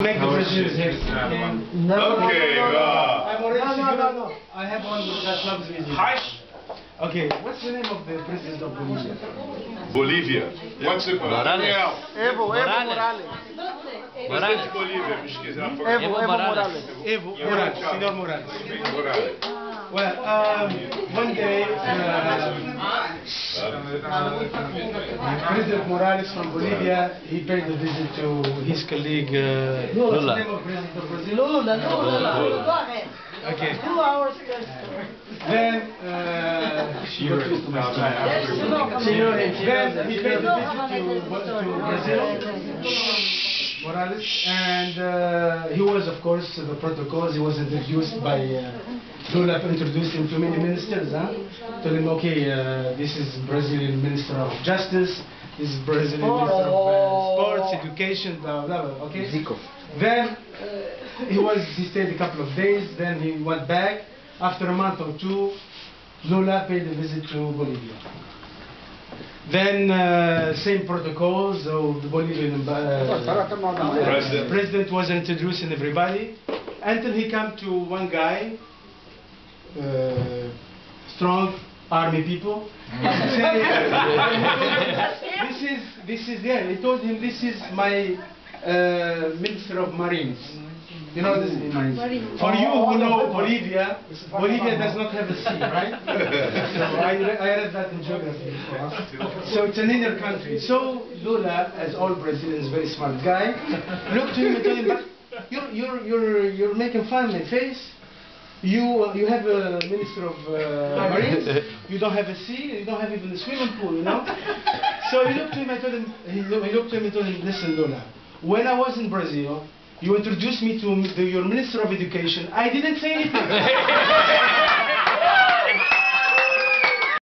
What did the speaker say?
Make the Brazilians happy. Okay, I'm already no. I have one that loves me. Hush. Okay, what's the name of the president of Bolivia? Bolivia. What's it? Morales. Evo Morales. President Bolivia, مش كده. Evo Morales. Evo Morales, Senor Morales. Morales. Well, one day, President Morales from Bolivia, he paid a visit to his colleague Lula. What's the name of President of Brazil? Lula. Go ahead. Okay. 2 hours. Then he paid a visit to Brazil, Morales, and he was, of course, the protocols. He was introduced by Lula, introduced him to many ministers. Told him, okay, this is Brazilian Minister of Justice, this is Brazilian Minister of Sports, Education, blah blah blah. Okay. Then he stayed a couple of days. Then he went back. After a month or two, Lula paid a visit to Bolivia. Then same protocols. So the Bolivian president was introducing everybody until he came to one guy, strong army people. He told him, this is my Minister of Marines. You know this is Marines. For you who know Bolivia, Bolivia does not have a sea, right? So I read that in geography. So it's an inner country. So Lula, as all Brazilians, very smart guy, looked to him and told him, but you're making fun of my face. You have a Minister of Marines. You don't have a sea. You don't have even a swimming pool. You know. So he looked to him and told him. He looked to him and told him, listen, Lula. When I was in Brazil, you introduced me to your Minister of Education. I didn't say anything.